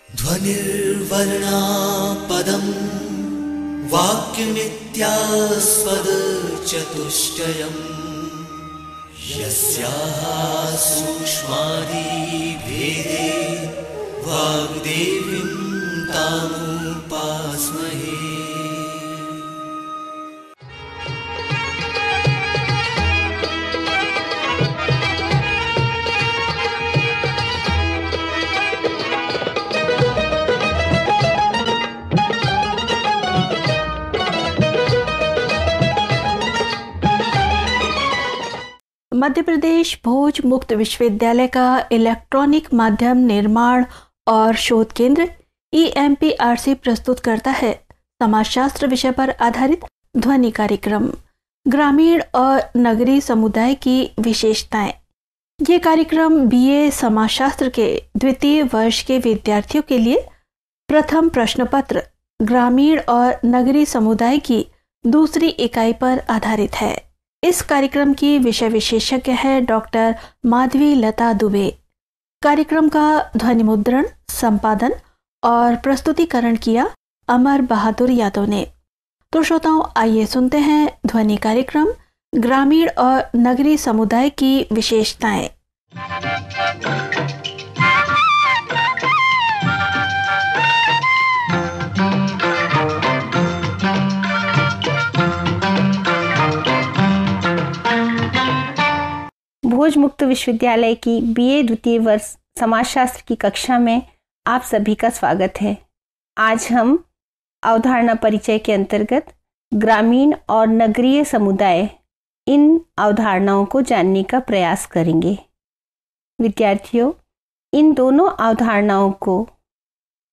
ध्वनिर्वर्णा पदं वाक्यमित्यास्पदचतुष्टयम् यस्याः सूक्ष्मादिभेदे वाग्देवीं तामुपास्महे। मध्य प्रदेश भोज मुक्त विश्वविद्यालय का इलेक्ट्रॉनिक माध्यम निर्माण और शोध केंद्र EMPRC प्रस्तुत करता है समाजशास्त्र विषय पर आधारित ध्वनि कार्यक्रम ग्रामीण और नगरीय समुदाय की विशेषताएं। ये कार्यक्रम BA समाजशास्त्र के द्वितीय वर्ष के विद्यार्थियों के लिए प्रथम प्रश्न पत्र ग्रामीण और नगरीय समुदाय की दूसरी इकाई पर आधारित है। इस कार्यक्रम की विषय विशेषज्ञ है डॉक्टर माधवी लता दुबे। कार्यक्रम का ध्वनि मुद्रण, संपादन और प्रस्तुतिकरण किया अमर बहादुर यादव ने। तो श्रोताओं, आइए सुनते हैं ध्वनि कार्यक्रम ग्रामीण और नगरीय समुदाय की विशेषताएं। भोज मुक्त विश्वविद्यालय की BA द्वितीय वर्ष समाजशास्त्र की कक्षा में आप सभी का स्वागत है। आज हम अवधारणा परिचय के अंतर्गत ग्रामीण और नगरीय समुदाय, इन अवधारणाओं को जानने का प्रयास करेंगे। विद्यार्थियों, इन दोनों अवधारणाओं को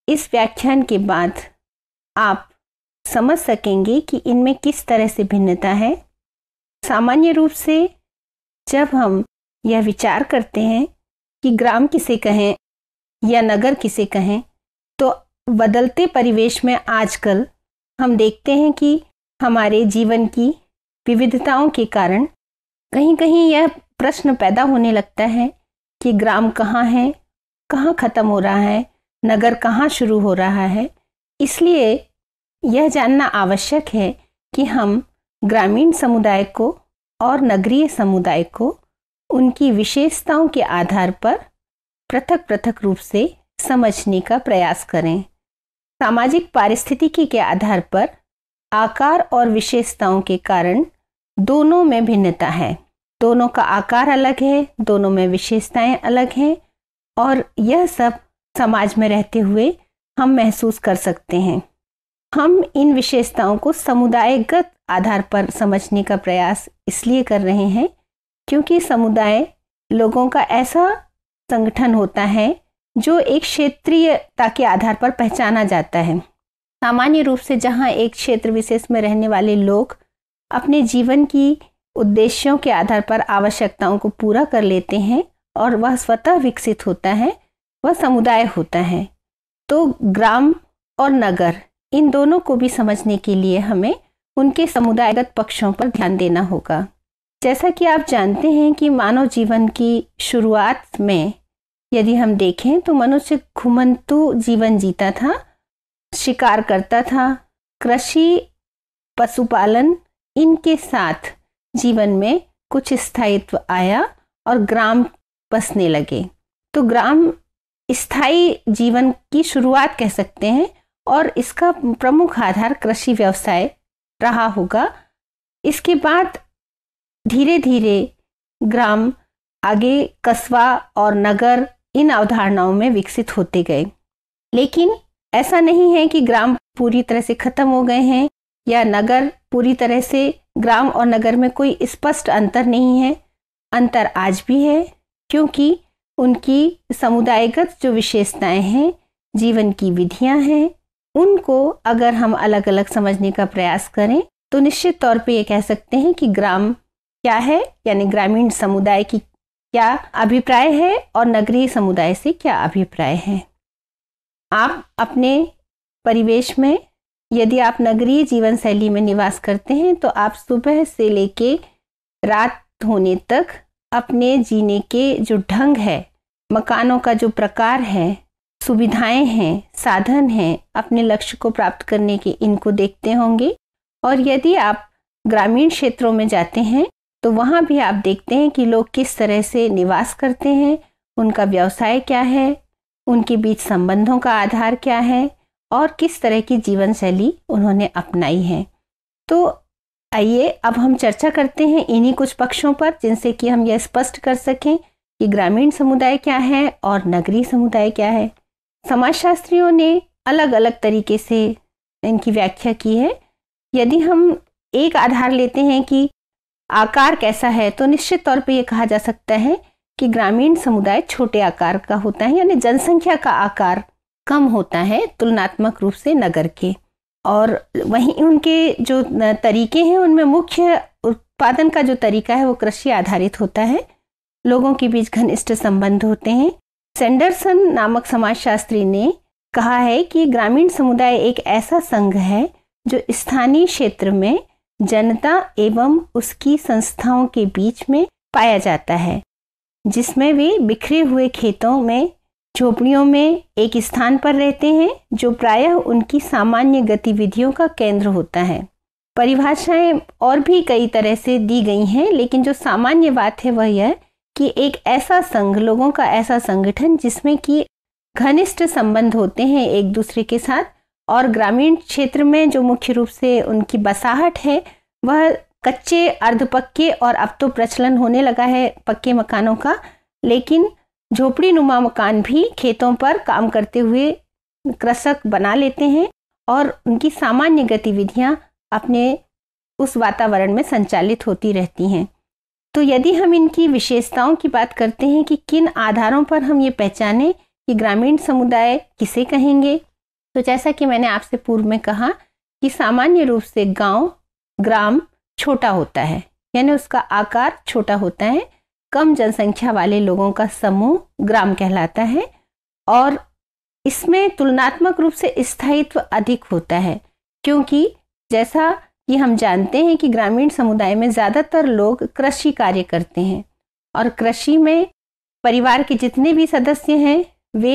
इस व्याख्यान के बाद आप समझ सकेंगे कि इनमें किस तरह से भिन्नता है। सामान्य रूप से जब हम यह विचार करते हैं कि ग्राम किसे कहें या नगर किसे कहें, तो बदलते परिवेश में आजकल हम देखते हैं कि हमारे जीवन की विविधताओं के कारण कहीं कहीं यह प्रश्न पैदा होने लगता है कि ग्राम कहाँ है, कहाँ ख़त्म हो रहा है, नगर कहाँ शुरू हो रहा है। इसलिए यह जानना आवश्यक है कि हम ग्रामीण समुदाय को और नगरीय समुदाय को उनकी विशेषताओं के आधार पर पृथक पृथक रूप से समझने का प्रयास करें। सामाजिक पारिस्थितिकी के आधार पर आकार और विशेषताओं के कारण दोनों में भिन्नता है। दोनों का आकार अलग है, दोनों में विशेषताएं अलग हैं और यह सब समाज में रहते हुए हम महसूस कर सकते हैं। हम इन विशेषताओं को समुदायगत आधार पर समझने का प्रयास इसलिए कर रहे हैं क्योंकि समुदाय लोगों का ऐसा संगठन होता है जो एक क्षेत्रीयता के आधार पर पहचाना जाता है। सामान्य रूप से जहां एक क्षेत्र विशेष में रहने वाले लोग अपने जीवन की उद्देश्यों के आधार पर आवश्यकताओं को पूरा कर लेते हैं और वह स्वतः विकसित होता है, वह समुदाय होता है। तो ग्राम और नगर, इन दोनों को भी समझने के लिए हमें उनके समुदायगत पक्षों पर ध्यान देना होगा। जैसा कि आप जानते हैं कि मानव जीवन की शुरुआत में यदि हम देखें तो मनुष्य घुमंतु जीवन जीता था, शिकार करता था, कृषि, पशुपालन, इनके साथ जीवन में कुछ स्थायित्व आया और ग्राम बसने लगे। तो ग्राम स्थायी जीवन की शुरुआत कह सकते हैं और इसका प्रमुख आधार कृषि व्यवसाय रहा होगा। इसके बाद धीरे धीरे ग्राम आगे कस्बा और नगर, इन अवधारणाओं में विकसित होते गए। लेकिन ऐसा नहीं है कि ग्राम पूरी तरह से खत्म हो गए हैं या नगर पूरी तरह से, ग्राम और नगर में कोई स्पष्ट अंतर नहीं है। अंतर आज भी है क्योंकि उनकी समुदायगत जो विशेषताएं हैं, जीवन की विधियां हैं, उनको अगर हम अलग अलग समझने का प्रयास करें तो निश्चित तौर पे ये कह सकते हैं कि ग्राम क्या है, यानी ग्रामीण समुदाय की क्या अभिप्राय है और नगरीय समुदाय से क्या अभिप्राय है। आप अपने परिवेश में, यदि आप नगरीय जीवन शैली में निवास करते हैं तो आप सुबह से लेके रात होने तक अपने जीने के जो ढंग है, मकानों का जो प्रकार है, सुविधाएं हैं, साधन हैं अपने लक्ष्य को प्राप्त करने के, इनको देखते होंगे। और यदि आप ग्रामीण क्षेत्रों में जाते हैं तो वहाँ भी आप देखते हैं कि लोग किस तरह से निवास करते हैं, उनका व्यवसाय क्या है, उनके बीच संबंधों का आधार क्या है और किस तरह की जीवन शैली उन्होंने अपनाई है। तो आइए अब हम चर्चा करते हैं इन्हीं कुछ पक्षों पर, जिनसे कि हम यह स्पष्ट कर सकें कि ग्रामीण समुदाय क्या है और नगरीय समुदाय क्या है। समाजशास्त्रियों ने अलग अलग तरीके से इनकी व्याख्या की है। यदि हम एक आधार लेते हैं कि आकार कैसा है, तो निश्चित तौर पे ये कहा जा सकता है कि ग्रामीण समुदाय छोटे आकार का होता है, यानी जनसंख्या का आकार कम होता है तुलनात्मक रूप से नगर के। और वहीं उनके जो तरीके हैं उनमें मुख्य उत्पादन का जो तरीका है वो कृषि आधारित होता है। लोगों के बीच घनिष्ठ संबंध होते हैं। सैंडरसन नामक समाजशास्त्री ने कहा है कि ग्रामीण समुदाय एक ऐसा संघ है जो स्थानीय क्षेत्र में जनता एवं उसकी संस्थाओं के बीच में पाया जाता है, जिसमें वे बिखरे हुए खेतों में, झोपड़ियों में एक स्थान पर रहते हैं, जो प्रायः उनकी सामान्य गतिविधियों का केंद्र होता है। परिभाषाएं और भी कई तरह से दी गई हैं, लेकिन जो सामान्य बात है वह यह कि एक ऐसा संघ, लोगों का ऐसा संगठन जिसमें कि घनिष्ठ संबंध होते हैं एक दूसरे के साथ। और ग्रामीण क्षेत्र में जो मुख्य रूप से उनकी बसाहट है वह कच्चे, अर्धपक्के और अब तो प्रचलन होने लगा है पक्के मकानों का, लेकिन झोपड़ी नुमा मकान भी खेतों पर काम करते हुए कृषक बना लेते हैं और उनकी सामान्य गतिविधियां अपने उस वातावरण में संचालित होती रहती हैं। तो यदि हम इनकी विशेषताओं की बात करते हैं कि किन आधारों पर हम ये पहचानें कि ग्रामीण समुदाय किसे कहेंगे, तो जैसा कि मैंने आपसे पूर्व में कहा कि सामान्य रूप से ग्राम छोटा होता है, यानी उसका आकार छोटा होता है। कम जनसंख्या वाले लोगों का समूह ग्राम कहलाता है और इसमें तुलनात्मक रूप से स्थायित्व अधिक होता है, क्योंकि जैसा कि हम जानते हैं कि ग्रामीण समुदाय में ज़्यादातर लोग कृषि कार्य करते हैं और कृषि में परिवार के जितने भी सदस्य हैं वे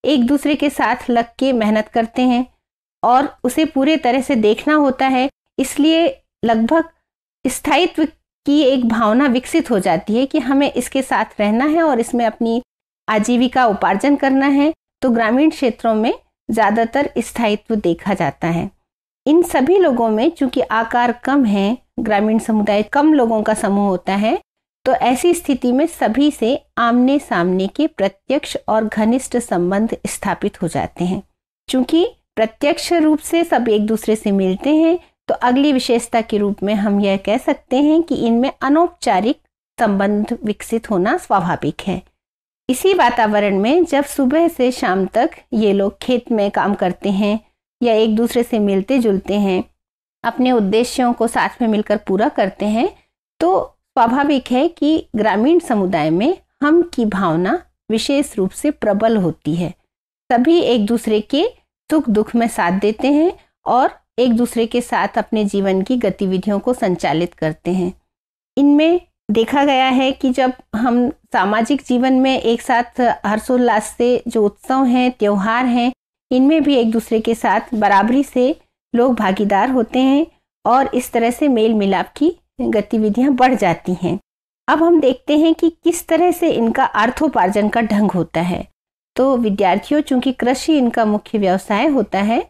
एक दूसरे के साथ लग के मेहनत करते हैं और उसे पूरे तरह से देखना होता है। इसलिए लगभग स्थायित्व की एक भावना विकसित हो जाती है कि हमें इसके साथ रहना है और इसमें अपनी आजीविका उपार्जन करना है। तो ग्रामीण क्षेत्रों में ज़्यादातर स्थायित्व देखा जाता है। इन सभी लोगों में चूंकि आकार कम है, ग्रामीण समुदाय कम लोगों का समूह होता है, तो ऐसी स्थिति में सभी से आमने सामने के प्रत्यक्ष और घनिष्ठ संबंध स्थापित हो जाते हैं। चूंकि प्रत्यक्ष रूप से सब एक दूसरे से मिलते हैं, तो अगली विशेषता के रूप में हम यह कह सकते हैं कि इनमें अनौपचारिक संबंध विकसित होना स्वाभाविक है। इसी वातावरण में जब सुबह से शाम तक ये लोग खेत में काम करते हैं या एक दूसरे से मिलते जुलते हैं, अपने उद्देश्यों को साथ में मिलकर पूरा करते हैं, तो स्वाभाविक है कि ग्रामीण समुदाय में हम की भावना विशेष रूप से प्रबल होती है। सभी एक दूसरे के सुख दुख में साथ देते हैं और एक दूसरे के साथ अपने जीवन की गतिविधियों को संचालित करते हैं। इनमें देखा गया है कि जब हम सामाजिक जीवन में एक साथ हर्षोल्लास से जो उत्सव हैं, त्योहार हैं, इनमें भी एक दूसरे के साथ बराबरी से लोग भागीदार होते हैं और इस तरह से मेल मिलाप की गतिविधियां बढ़ जाती हैं। अब हम देखते हैं कि किस तरह से इनका अर्थोपार्जन का ढंग होता है। तो विद्यार्थियों, चूंकि कृषि इनका मुख्य व्यवसाय होता है,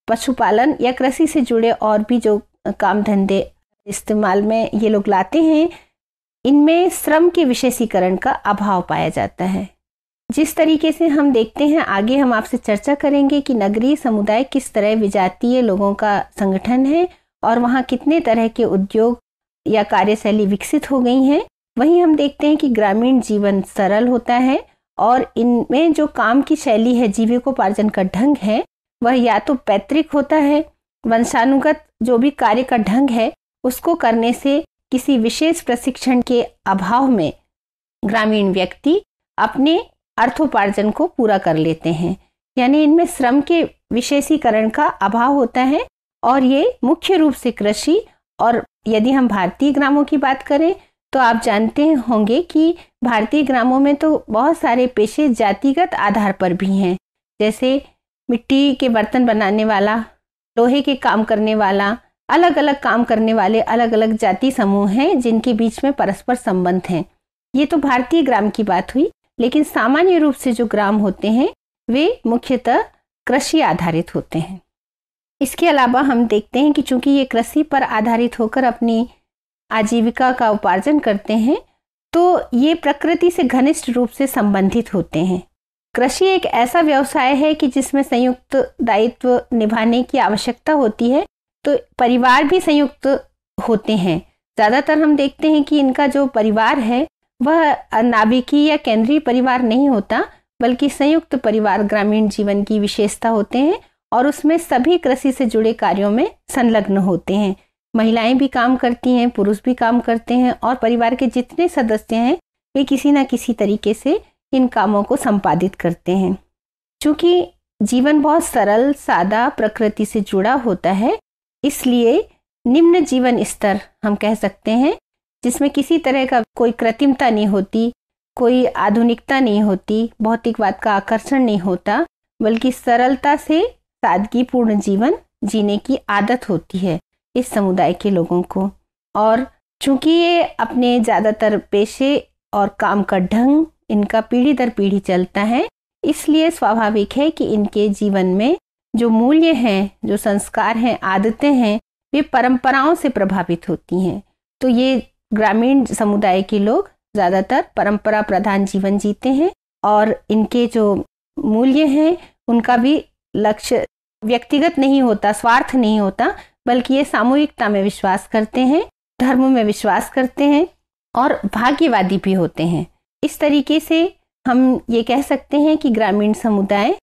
पशुपालन या कृषि से जुड़े और भी जो काम धंधे इस्तेमाल में ये लोग लाते हैं, इनमें श्रम के विशेषीकरण का अभाव पाया जाता है। जिस तरीके से हम देखते हैं, आगे हम आपसे चर्चा करेंगे कि नगरीय समुदाय किस तरह विजातीय लोगों का संगठन है और वहाँ कितने तरह के उद्योग या कार्यशैली विकसित हो गई हैं। वहीं हम देखते हैं कि ग्रामीण जीवन सरल होता है और इनमें जो काम की शैली है, जीविकोपार्जन का ढंग है, वह या तो पैतृक होता है, वंशानुगत जो भी कार्य का ढंग है उसको करने से किसी विशेष प्रशिक्षण के अभाव में ग्रामीण व्यक्ति अपने अर्थोपार्जन को पूरा कर लेते हैं। यानी इनमें श्रम के विशेषीकरण का अभाव होता है और ये मुख्य रूप से कृषि, और यदि हम भारतीय ग्रामों की बात करें तो आप जानते होंगे कि भारतीय ग्रामों में तो बहुत सारे पेशे जातिगत आधार पर भी हैं। जैसे मिट्टी के बर्तन बनाने वाला, लोहे के काम करने वाला, अलग अलग काम करने वाले अलग अलग जाति समूह हैं जिनके बीच में परस्पर संबंध हैं। ये तो भारतीय ग्राम की बात हुई, लेकिन सामान्य रूप से जो ग्राम होते हैं वे मुख्यतः कृषि आधारित होते हैं। इसके अलावा हम देखते हैं कि चूंकि ये कृषि पर आधारित होकर अपनी आजीविका का उपार्जन करते हैं, तो ये प्रकृति से घनिष्ठ रूप से संबंधित होते हैं। कृषि एक ऐसा व्यवसाय है कि जिसमें संयुक्त दायित्व निभाने की आवश्यकता होती है, तो परिवार भी संयुक्त होते हैं। ज़्यादातर हम देखते हैं कि इनका जो परिवार है वह नाभिकीय या केंद्रीय परिवार नहीं होता, बल्कि संयुक्त परिवार ग्रामीण जीवन की विशेषता होते हैं और उसमें सभी कृषि से जुड़े कार्यों में संलग्न होते हैं। महिलाएं भी काम करती हैं, पुरुष भी काम करते हैं और परिवार के जितने सदस्य हैं वे किसी न किसी तरीके से इन कामों को संपादित करते हैं। चूँकि जीवन बहुत सरल, सादा, प्रकृति से जुड़ा होता है, इसलिए निम्न जीवन स्तर हम कह सकते हैं, जिसमें किसी तरह का कोई कृत्रिमता नहीं होती, कोई आधुनिकता नहीं होती, भौतिकवाद का आकर्षण नहीं होता, बल्कि सरलता से सादगीपूर्ण जीवन जीने की आदत होती है इस समुदाय के लोगों को। और चूंकि ये अपने ज़्यादातर पेशे और काम का ढंग इनका पीढ़ी दर पीढ़ी चलता है, इसलिए स्वाभाविक है कि इनके जीवन में जो मूल्य हैं, जो संस्कार हैं, आदतें हैं, वे परंपराओं से प्रभावित होती हैं। तो ये ग्रामीण समुदाय के लोग ज़्यादातर परंपरा प्रधान जीवन जीते हैं और इनके जो मूल्य हैं उनका भी लक्ष्य व्यक्तिगत नहीं होता, स्वार्थ नहीं होता, बल्कि ये सामूहिकता में विश्वास करते हैं, धर्म में विश्वास करते हैं और भाग्यवादी भी होते हैं। इस तरीके से हम ये कह सकते हैं कि ग्रामीण समुदाय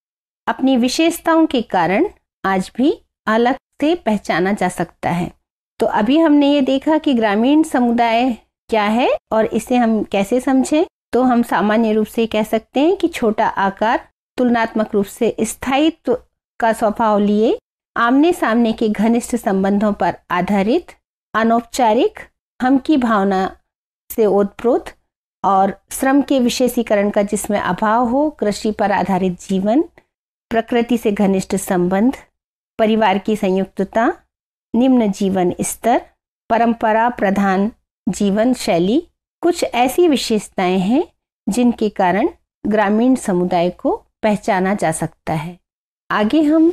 अपनी विशेषताओं के कारण आज भी अलग से पहचाना जा सकता है। तो अभी हमने ये देखा कि ग्रामीण समुदाय क्या है और इसे हम कैसे समझें। तो हम सामान्य रूप से कह सकते हैं कि छोटा आकार, तुलनात्मक रूप से स्थायित्व का स्वभाव लिए, आमने सामने के घनिष्ठ संबंधों पर आधारित, अनौपचारिक, हम की भावना से ओतप्रोत और श्रम के विशेषीकरण का जिसमें अभाव हो, कृषि पर आधारित जीवन, प्रकृति से घनिष्ठ संबंध, परिवार की संयुक्तता, निम्न जीवन स्तर, परंपरा प्रधान जीवन शैली, कुछ ऐसी विशेषताएं हैं जिनके कारण ग्रामीण समुदाय को पहचाना जा सकता है। आगे हम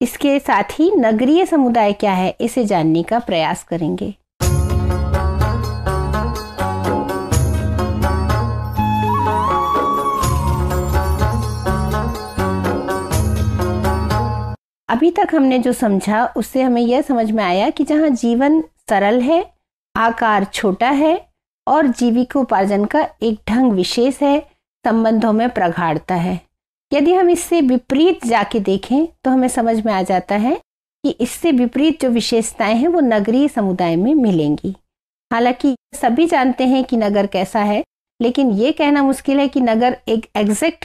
इसके साथ ही नगरीय समुदाय क्या है इसे जानने का प्रयास करेंगे। अभी तक हमने जो समझा उससे हमें यह समझ में आया कि जहाँ जीवन सरल है, आकार छोटा है और जीविकोपार्जन का एक ढंग विशेष है, संबंधों में प्रगाढ़ता है। यदि हम इससे विपरीत जाके देखें तो हमें समझ में आ जाता है कि इससे विपरीत जो विशेषताएं हैं वो नगरीय समुदाय में मिलेंगी। हालांकि सभी जानते हैं कि नगर कैसा है, लेकिन ये कहना मुश्किल है कि नगर एक एग्जैक्ट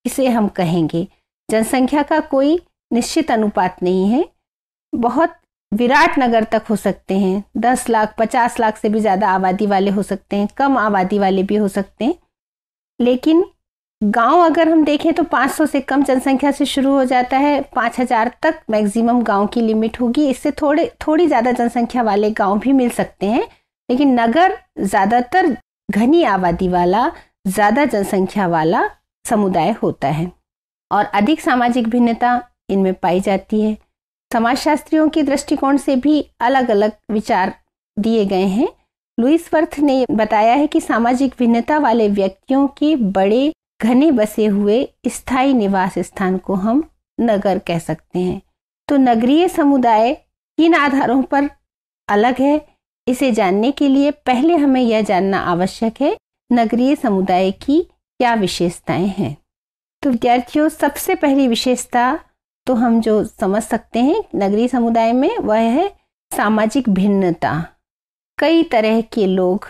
इसे हम कहेंगे। जनसंख्या का कोई निश्चित अनुपात नहीं है, बहुत विराट नगर तक हो सकते हैं, 10 लाख 50 लाख से भी ज़्यादा आबादी वाले हो सकते हैं, कम आबादी वाले भी हो सकते हैं। लेकिन गांव अगर हम देखें तो 500 से कम जनसंख्या से शुरू हो जाता है, 5000 तक मैक्सिमम गांव की लिमिट होगी। इससे थोड़ी ज़्यादा जनसंख्या वाले गांव भी मिल सकते हैं, लेकिन नगर ज़्यादातर घनी आबादी वाला, ज़्यादा जनसंख्या वाला समुदाय होता है और अधिक सामाजिक भिन्नता इनमें पाई जाती है। समाजशास्त्रियों के दृष्टिकोण से भी अलग अलग विचार दिए गए हैं। लुईस वर्थ ने बताया है कि सामाजिक भिन्नता वाले व्यक्तियों के बड़े घने बसे हुए स्थायी निवास स्थान को हम नगर कह सकते हैं। तो नगरीय समुदाय किन आधारों पर अलग है, इसे जानने के लिए पहले हमें यह जानना आवश्यक है नगरीय समुदाय की क्या विशेषताएं हैं। तो विद्यार्थियों, सबसे पहली विशेषता तो हम जो समझ सकते हैं नगरीय समुदाय में वह है सामाजिक भिन्नता। कई तरह के लोग,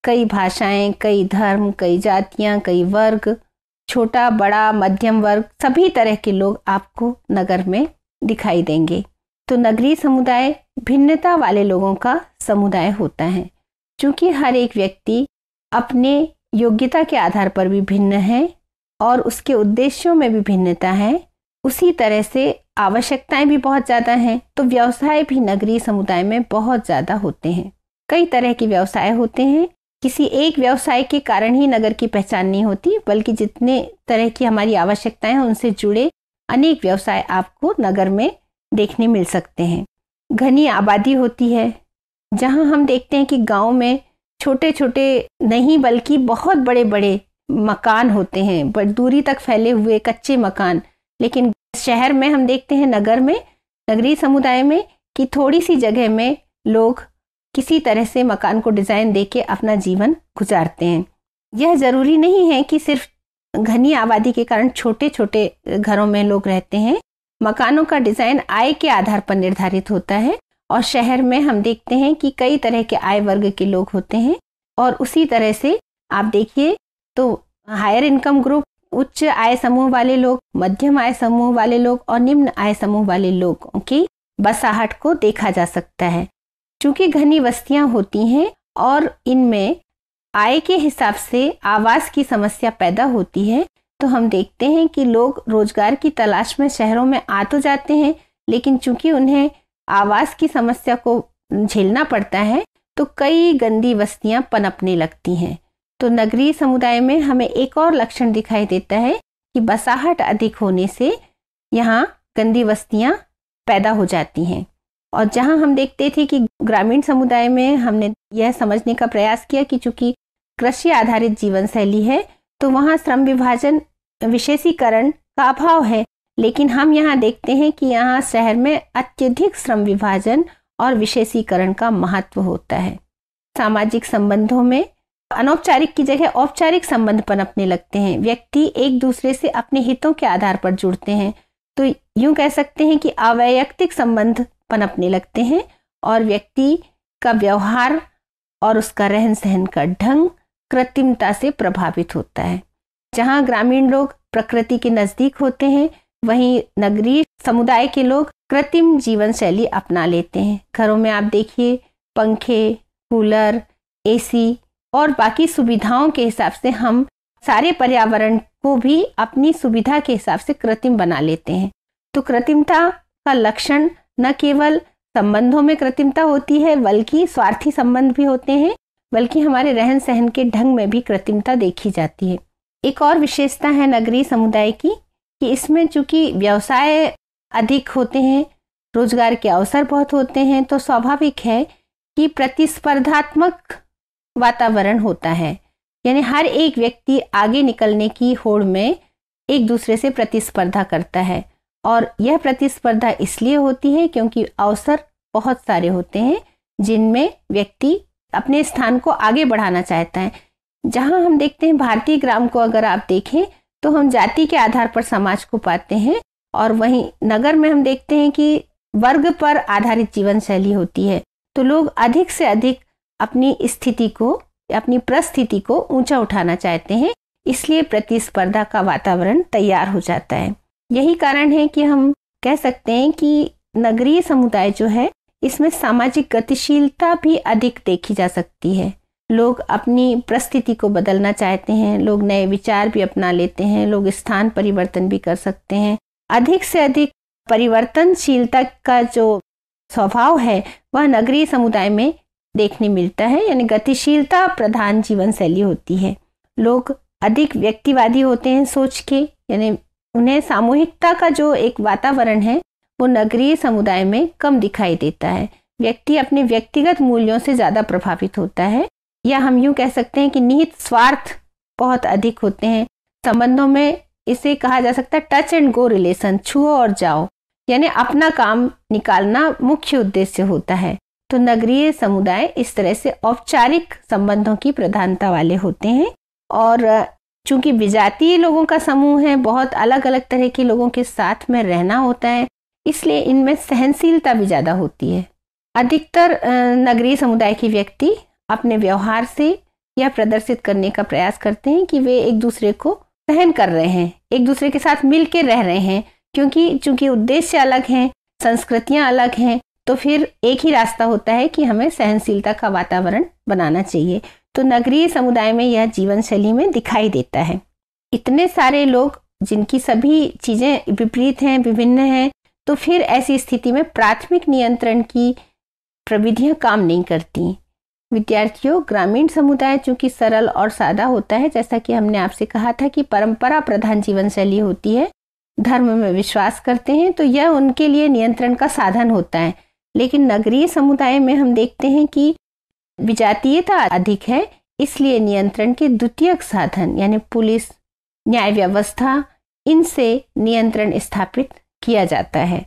कई भाषाएं, कई धर्म, कई जातियां, कई वर्ग, छोटा बड़ा मध्यम वर्ग, सभी तरह के लोग आपको नगर में दिखाई देंगे। तो नगरीय समुदाय भिन्नता वाले लोगों का समुदाय होता है। क्योंकि हर एक व्यक्ति अपने योग्यता के आधार पर भी भिन्न है और उसके उद्देश्यों में भी भिन्नता है, उसी तरह से आवश्यकताएं भी बहुत ज़्यादा हैं, तो व्यवसाय भी नगरीय समुदाय में बहुत ज़्यादा होते हैं। कई तरह के व्यवसाय होते हैं। किसी एक व्यवसाय के कारण ही नगर की पहचान नहीं होती, बल्कि जितने तरह की हमारी आवश्यकताएं हैं उनसे जुड़े अनेक व्यवसाय आपको नगर में देखने मिल सकते हैं। घनी आबादी होती है, जहां हम देखते हैं कि गांव में छोटे छोटे नहीं बल्कि बहुत बड़े बड़े मकान होते हैं, बड़ी दूरी तक फैले हुए कच्चे मकान। लेकिन शहर में हम देखते हैं, नगर में, नगरीय समुदाय में, कि थोड़ी सी जगह में लोग किसी तरह से मकान को डिजाइन देके अपना जीवन गुजारते हैं। यह जरूरी नहीं है कि सिर्फ घनी आबादी के कारण छोटे छोटे घरों में लोग रहते हैं। मकानों का डिजाइन आय के आधार पर निर्धारित होता है, और शहर में हम देखते हैं कि कई तरह के आय वर्ग के लोग होते हैं। और उसी तरह से आप देखिए तो हायर इनकम ग्रुप, उच्च आय समूह वाले लोग, मध्यम आय समूह वाले लोग और निम्न आय समूह वाले लोगों की बसाहट को देखा जा सकता है। चूंकि घनी बस्तियां होती हैं और इनमें आय के हिसाब से आवास की समस्या पैदा होती है, तो हम देखते हैं कि लोग रोजगार की तलाश में शहरों में आ तो जाते हैं, लेकिन चूंकि उन्हें आवास की समस्या को झेलना पड़ता है, तो कई गंदी बस्तियां पनपने लगती हैं। तो नगरीय समुदाय में हमें एक और लक्षण दिखाई देता है कि बसाहट अधिक होने से यहाँ गंदी बस्तियां पैदा हो जाती हैं। और जहां हम देखते थे कि ग्रामीण समुदाय में हमने यह समझने का प्रयास किया कि चूंकि कृषि आधारित जीवन शैली है, तो वहां श्रम विभाजन, विशेषीकरण का अभाव है। लेकिन हम यहाँ देखते हैं कि यहाँ शहर में अत्यधिक श्रम विभाजन और विशेषीकरण का महत्व होता है। सामाजिक संबंधों में अनौपचारिक की जगह औपचारिक संबंध पनपने लगते हैं। व्यक्ति एक दूसरे से अपने हितों के आधार पर जुड़ते हैं। तो यूं कह सकते हैं कि अवैयक्तिक संबंध पनपने लगते हैं, और व्यक्ति का व्यवहार और उसका रहन सहन का ढंग कृत्रिमता से प्रभावित होता है। जहां ग्रामीण लोग प्रकृति के नजदीक होते हैं, वहीं नगरीय समुदाय के लोग कृत्रिम जीवन शैली अपना लेते हैं। घरों में आप देखिए पंखे, कूलर, एसी और बाकी सुविधाओं के हिसाब से हम सारे पर्यावरण को भी अपनी सुविधा के हिसाब से कृत्रिम बना लेते हैं। तो कृत्रिमता का लक्षण न केवल संबंधों में कृत्रिमता होती है, बल्कि स्वार्थी संबंध भी होते हैं, बल्कि हमारे रहन सहन के ढंग में भी कृत्रिमता देखी जाती है। एक और विशेषता है नगरीय समुदाय की कि इसमें चूंकि व्यवसाय अधिक होते हैं, रोजगार के अवसर बहुत होते हैं, तो स्वाभाविक है कि प्रतिस्पर्धात्मक वातावरण होता है। यानी हर एक व्यक्ति आगे निकलने की होड़ में एक दूसरे से प्रतिस्पर्धा करता है, और यह प्रतिस्पर्धा इसलिए होती है क्योंकि अवसर बहुत सारे होते हैं जिनमें व्यक्ति अपने स्थान को आगे बढ़ाना चाहता है। जहां हम देखते हैं भारतीय ग्राम को अगर आप देखें तो हम जाति के आधार पर समाज को पाते हैं, और वहीं नगर में हम देखते हैं कि वर्ग पर आधारित जीवन शैली होती है। तो लोग अधिक से अधिक अपनी स्थिति को, अपनी परिस्थिति को ऊंचा उठाना चाहते हैं, इसलिए प्रतिस्पर्धा का वातावरण तैयार हो जाता है। यही कारण है कि हम कह सकते हैं कि नगरीय समुदाय जो है, इसमें सामाजिक गतिशीलता भी अधिक देखी जा सकती है। लोग अपनी परिस्थिति को बदलना चाहते हैं, लोग नए विचार भी अपना लेते हैं, लोग स्थान परिवर्तन भी कर सकते हैं। अधिक से अधिक परिवर्तनशीलता का जो स्वभाव है वह नगरीय समुदाय में देखने मिलता है, यानी गतिशीलता प्रधान जीवन शैली होती है। लोग अधिक व्यक्तिवादी होते हैं सोच के, यानी उन्हें सामूहिकता का जो एक वातावरण है वो नगरीय समुदाय में कम दिखाई देता है। व्यक्ति अपने व्यक्तिगत मूल्यों से ज्यादा प्रभावित होता है, या हम यूं कह सकते हैं कि निहित स्वार्थ बहुत अधिक होते हैं संबंधों में। इसे कहा जा सकता है टच एंड गो रिलेशन, छुओ और जाओ, यानी अपना काम निकालना मुख्य उद्देश्य होता है। तो नगरीय समुदाय इस तरह से औपचारिक संबंधों की प्रधानता वाले होते हैं, और चूंकि विजातीय लोगों का समूह है, बहुत अलग अलग तरह के लोगों के साथ में रहना होता है, इसलिए इनमें सहनशीलता भी ज्यादा होती है। अधिकतर नगरीय समुदाय के व्यक्ति अपने व्यवहार से यह प्रदर्शित करने का प्रयास करते हैं कि वे एक दूसरे को सहन कर रहे हैं, एक दूसरे के साथ मिलकर रह रहे हैं, क्योंकि चूंकि उद्देश्य अलग हैं, संस्कृतियां अलग हैं, तो फिर एक ही रास्ता होता है कि हमें सहनशीलता का वातावरण बनाना चाहिए। तो नगरीय समुदाय में यह जीवन शैली में दिखाई देता है। इतने सारे लोग जिनकी सभी चीज़ें विपरीत हैं, विभिन्न हैं, तो फिर ऐसी स्थिति में प्राथमिक नियंत्रण की प्रविधियां काम नहीं करती। विद्यार्थियों, ग्रामीण समुदाय चूंकि सरल और सादा होता है, जैसा कि हमने आपसे कहा था कि परंपरा प्रधान जीवन शैली होती है, धर्म में विश्वास करते हैं, तो यह उनके लिए नियंत्रण का साधन होता है। लेकिन नगरीय समुदाय में हम देखते हैं कि विजातीयता अधिक है, इसलिए नियंत्रण के द्वितीयक साधन यानी पुलिस, न्याय व्यवस्था, इनसे नियंत्रण स्थापित किया जाता है।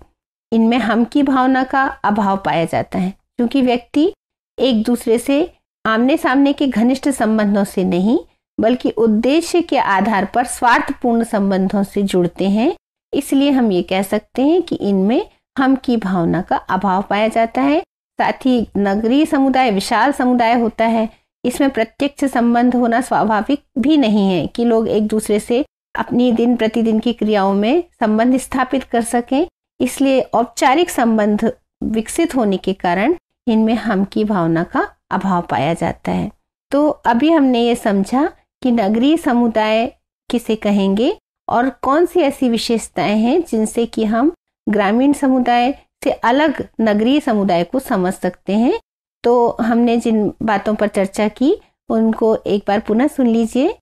इनमें हम की भावना का अभाव पाया जाता है, क्योंकि व्यक्ति एक दूसरे से आमने सामने के घनिष्ठ संबंधों से नहीं, बल्कि उद्देश्य के आधार पर स्वार्थपूर्ण संबंधों से जुड़ते हैं। इसलिए हम ये कह सकते हैं कि इनमें हम की भावना का अभाव पाया जाता है। साथ ही नगरीय समुदाय विशाल समुदाय होता है, इसमें प्रत्यक्ष संबंध होना स्वाभाविक भी नहीं है कि लोग एक दूसरे से अपनी दिन प्रतिदिन की क्रियाओं में संबंध स्थापित कर सकें। इसलिए औपचारिक संबंध विकसित होने के कारण इनमें हम की भावना का अभाव पाया जाता है। तो अभी हमने ये समझा कि नगरीय समुदाय किसे कहेंगे और कौन सी ऐसी विशेषताएं हैं जिनसे कि हम ग्रामीण समुदाय से अलग नगरीय समुदाय को समझ सकते हैं। तो हमने जिन बातों पर चर्चा की उनको एक बार पुनः सुन लीजिए।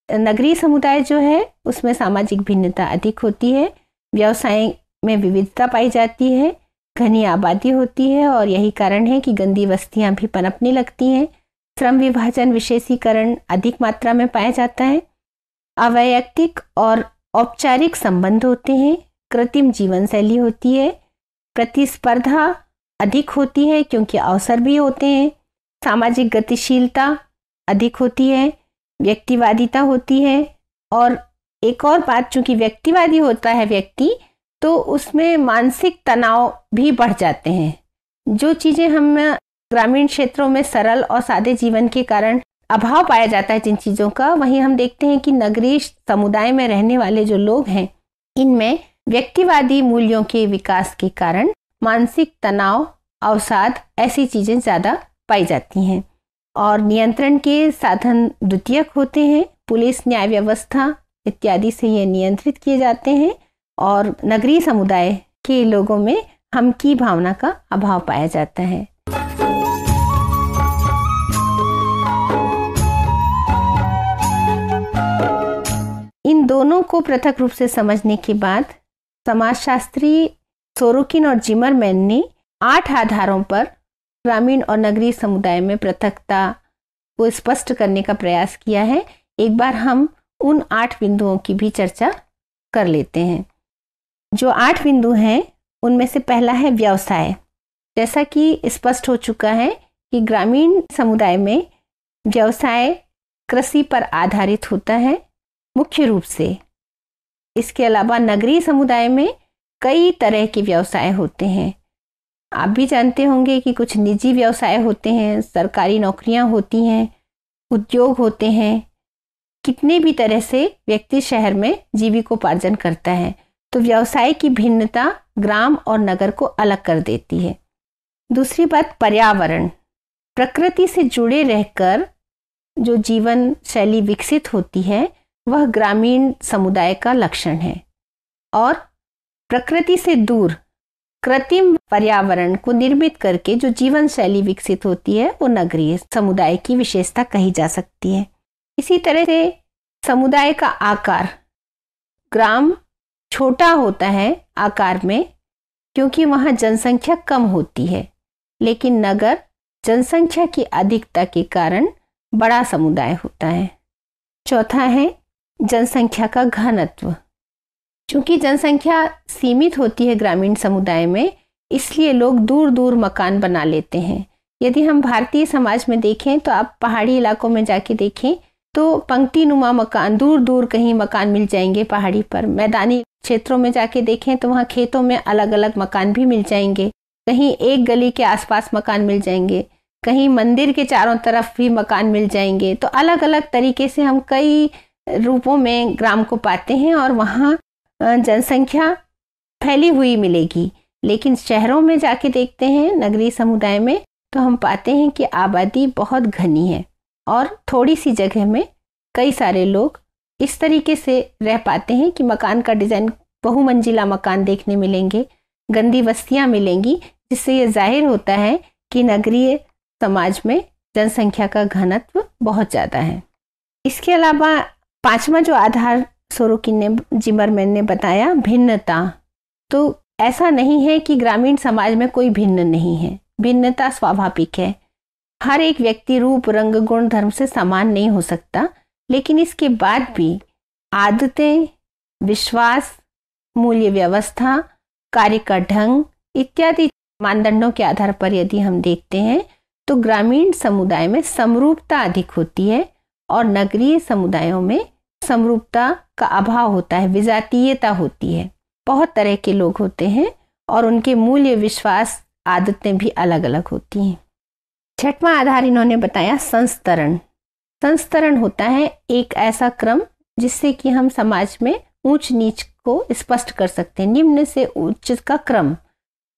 नगरीय समुदाय जो है उसमें सामाजिक भिन्नता अधिक होती है, व्यवसाय में विविधता पाई जाती है, घनी आबादी होती है और यही कारण है कि गंदी बस्तियां भी पनपने लगती हैं। श्रम विभाजन, विशेषीकरण अधिक मात्रा में पाया जाता है। अवैयक्तिक और औपचारिक संबंध होते हैं, कृत्रिम जीवन शैली होती है, प्रतिस्पर्धा अधिक होती है क्योंकि अवसर भी होते हैं, सामाजिक गतिशीलता अधिक होती है, व्यक्तिवादिता होती है। और एक और बात, चूंकि व्यक्तिवादी होता है व्यक्ति, तो उसमें मानसिक तनाव भी बढ़ जाते हैं। जो चीज़ें हम ग्रामीण क्षेत्रों में सरल और सादे जीवन के कारण अभाव पाया जाता है जिन चीज़ों का, वहीं हम देखते हैं कि नगरीय समुदाय में रहने वाले जो लोग हैं इनमें व्यक्तिवादी मूल्यों के विकास के कारण मानसिक तनाव, अवसाद, ऐसी चीज़ें ज़्यादा पाई जाती हैं। और नियंत्रण के साधन द्वितीयक होते हैं, पुलिस, न्याय व्यवस्था इत्यादि से ये नियंत्रित किए जाते हैं। और नगरीय समुदाय के लोगों में हम की भावना का अभाव पाया जाता है। इन दोनों को पृथक रूप से समझने के बाद समाजशास्त्री सोरोकिन और जिमरमैन ने 8 आधारों पर ग्रामीण और नगरीय समुदाय में पृथकता को स्पष्ट करने का प्रयास किया है। एक बार हम उन 8 बिंदुओं की भी चर्चा कर लेते हैं। जो 8 बिंदु हैं उनमें से पहला है व्यवसाय। जैसा कि स्पष्ट हो चुका है कि ग्रामीण समुदाय में व्यवसाय कृषि पर आधारित होता है मुख्य रूप से। इसके अलावा नगरीय समुदाय में कई तरह के व्यवसाय होते हैं। आप भी जानते होंगे कि कुछ निजी व्यवसाय होते हैं, सरकारी नौकरियां होती हैं, उद्योग होते हैं, कितने भी तरह से व्यक्ति शहर में जीविकोपार्जन करता है। तो व्यवसाय की भिन्नता ग्राम और नगर को अलग कर देती है। दूसरी बात, पर्यावरण। प्रकृति से जुड़े रहकर जो जीवन शैली विकसित होती है वह ग्रामीण समुदाय का लक्षण है। और प्रकृति से दूर कृत्रिम पर्यावरण को निर्मित करके जो जीवन शैली विकसित होती है वो नगरीय समुदाय की विशेषता कही जा सकती है। इसी तरह से समुदाय का आकार, ग्राम छोटा होता है आकार में क्योंकि वहाँ जनसंख्या कम होती है, लेकिन नगर जनसंख्या की अधिकता के कारण बड़ा समुदाय होता है। चौथा है जनसंख्या का घनत्व। चूंकि जनसंख्या सीमित होती है ग्रामीण समुदाय में, इसलिए लोग दूर दूर मकान बना लेते हैं। यदि हम भारतीय समाज में देखें तो आप पहाड़ी इलाकों में जाके देखें तो पंक्ति नुमा मकान, दूर दूर कहीं मकान मिल जाएंगे पहाड़ी पर। मैदानी क्षेत्रों में जाके देखें तो वहाँ खेतों में अलग अलग मकान भी मिल जाएंगे। कहीं एक गली के आसपास मकान मिल जाएंगे, कहीं मंदिर के चारों तरफ भी मकान मिल जाएंगे। तो अलग अलग तरीके से हम कई रूपों में ग्राम को पाते हैं और वहाँ जनसंख्या फैली हुई मिलेगी। लेकिन शहरों में जाके देखते हैं, नगरीय समुदाय में, तो हम पाते हैं कि आबादी बहुत घनी है और थोड़ी सी जगह में कई सारे लोग इस तरीके से रह पाते हैं कि मकान का डिजाइन, बहुमंजिला मकान देखने मिलेंगे, गंदी बस्तियां मिलेंगी, जिससे ये जाहिर होता है कि नगरीय समाज में जनसंख्या का घनत्व बहुत ज़्यादा है। इसके अलावा पांचवा जो आधार सोरोकिन ने, जिमरमैन ने बताया, भिन्नता। तो ऐसा नहीं है कि ग्रामीण समाज में कोई भिन्न नहीं है, भिन्नता स्वाभाविक है। हर एक व्यक्ति रूप, रंग, गुण, धर्म से समान नहीं हो सकता, लेकिन इसके बाद भी आदतें, विश्वास, मूल्य व्यवस्था, कार्य का ढंग इत्यादि मानदंडों के आधार पर यदि हम देखते हैं तो ग्रामीण समुदाय में समरूपता अधिक होती है और नगरीय समुदायों में समरूपता का अभाव होता है, विजातीयता होती है। बहुत तरह के लोग होते हैं और उनके मूल्य, विश्वास, आदतें भी अलग अलग होती हैं। छठवां आधार इन्होंने बताया संस्तरण। संस्तरण होता है एक ऐसा क्रम जिससे कि हम समाज में ऊंच नीच को स्पष्ट कर सकते हैं, निम्न से उच्च का क्रम।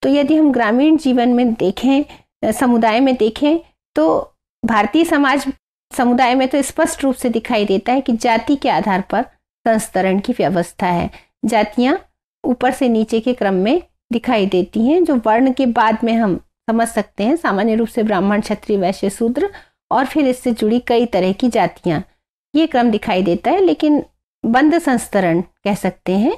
तो यदि हम ग्रामीण जीवन में देखें, समुदाय में देखें, तो भारतीय समुदाय में तो स्पष्ट रूप से दिखाई देता है कि जाति के आधार पर संस्तरण की व्यवस्था है। जातियां ऊपर से नीचे के क्रम में दिखाई देती हैं, जो वर्ण के बाद में हम समझ सकते हैं, सामान्य रूप से ब्राह्मण, क्षत्रिय, वैश्य, शूद्र और फिर इससे जुड़ी कई तरह की जातियां, ये क्रम दिखाई देता है, लेकिन बंद संस्तरण कह सकते हैं।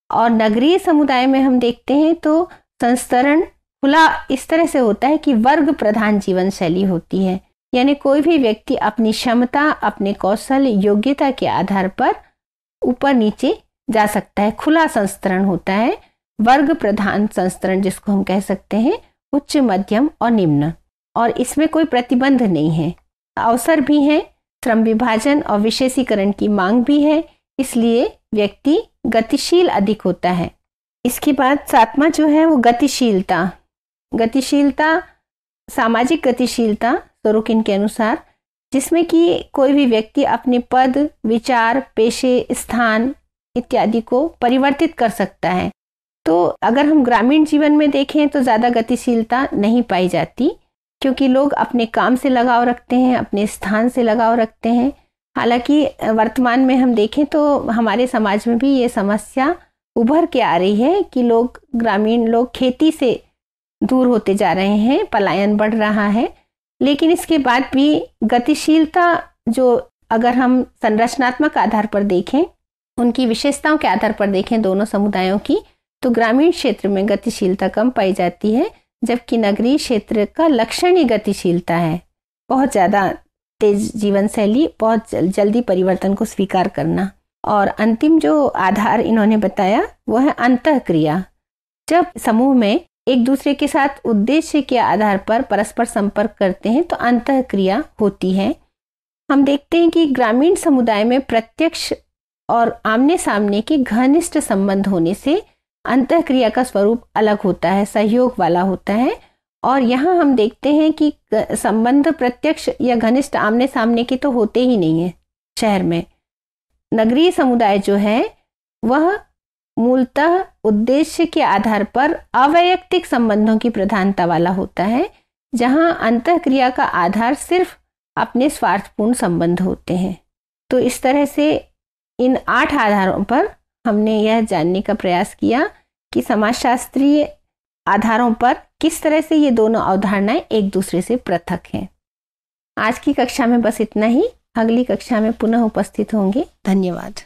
और नगरीय समुदाय में हम देखते हैं तो संस्तरण खुला इस तरह से होता है कि वर्ग प्रधान जीवन शैली होती है, यानी कोई भी व्यक्ति अपनी क्षमता, अपने कौशल, योग्यता के आधार पर ऊपर नीचे जा सकता है। खुला संस्तरण होता है, वर्ग प्रधान संस्तरण जिसको हम कह सकते हैं, उच्च, मध्यम और निम्न, और इसमें कोई प्रतिबंध नहीं है। अवसर भी है, श्रम विभाजन और विशेषीकरण की मांग भी है, इसलिए व्यक्ति गतिशील अधिक होता है। इसके बाद सातवां जो है वो गतिशीलता। गतिशीलता, सामाजिक गतिशीलता सोरोकिन के अनुसार, जिसमें कि कोई भी व्यक्ति अपने पद, विचार, पेशे, स्थान इत्यादि को परिवर्तित कर सकता है। तो अगर हम ग्रामीण जीवन में देखें तो ज़्यादा गतिशीलता नहीं पाई जाती, क्योंकि लोग अपने काम से लगाव रखते हैं, अपने स्थान से लगाव रखते हैं। हालांकि वर्तमान में हम देखें तो हमारे समाज में भी ये समस्या उभर के आ रही है कि ग्रामीण लोग खेती से दूर होते जा रहे हैं, पलायन बढ़ रहा है। लेकिन इसके बाद भी गतिशीलता, जो अगर हम संरचनात्मक आधार पर देखें, उनकी विशेषताओं के आधार पर देखें दोनों समुदायों की, तो ग्रामीण क्षेत्र में गतिशीलता कम पाई जाती है, जबकि नगरीय क्षेत्र का लक्षणीय गतिशीलता है। बहुत ज़्यादा तेज जीवन शैली, बहुत जल्दी परिवर्तन को स्वीकार करना। और अंतिम जो आधार इन्होंने बताया वो है अंतःक्रिया। जब समूह में एक दूसरे के साथ उद्देश्य के आधार पर परस्पर संपर्क करते हैं तो अंतःक्रिया होती है। हम देखते हैं कि ग्रामीण समुदाय में प्रत्यक्ष और आमने सामने के घनिष्ठ संबंध होने से अंतःक्रिया का स्वरूप अलग होता है, सहयोग वाला होता है। और यहाँ हम देखते हैं कि संबंध प्रत्यक्ष या घनिष्ठ आमने सामने के तो होते ही नहीं है शहर में। नगरीय समुदाय जो है वह मूलतः उद्देश्य के आधार पर अवैयक्तिक संबंधों की प्रधानता वाला होता है, जहां अंतःक्रिया का आधार सिर्फ अपने स्वार्थपूर्ण संबंध होते हैं। तो इस तरह से इन 8 आधारों पर हमने यह जानने का प्रयास किया कि समाजशास्त्रीय आधारों पर किस तरह से ये दोनों अवधारणाएं एक दूसरे से पृथक हैं। आज की कक्षा में बस इतना ही। अगली कक्षा में पुनः उपस्थित होंगे। धन्यवाद।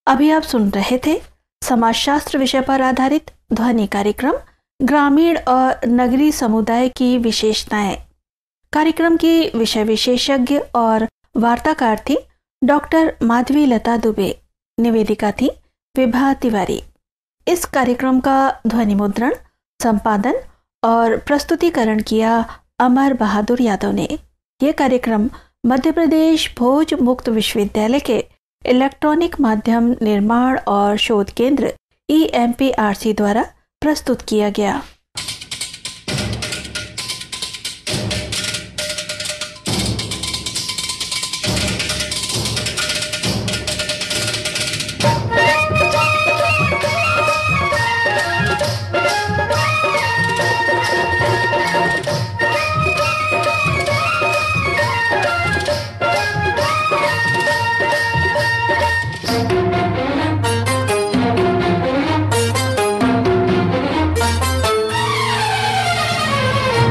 अभी आप सुन रहे थे समाजशास्त्र विषय पर आधारित ध्वनि कार्यक्रम ग्रामीण और नगरीय समुदाय की विशेषताएं। कार्यक्रम की विषय विशेषज्ञ और वार्ताकार थी डॉक्टर माधवी लता दुबे। निवेदिका थी विभा तिवारी। इस कार्यक्रम का ध्वनि मुद्रण, संपादन और प्रस्तुतिकरण किया अमर बहादुर यादव ने। यह कार्यक्रम मध्य प्रदेश भोज मुक्त विश्वविद्यालय के इलेक्ट्रॉनिक माध्यम निर्माण और शोध केंद्र EMPRC द्वारा प्रस्तुत किया गया।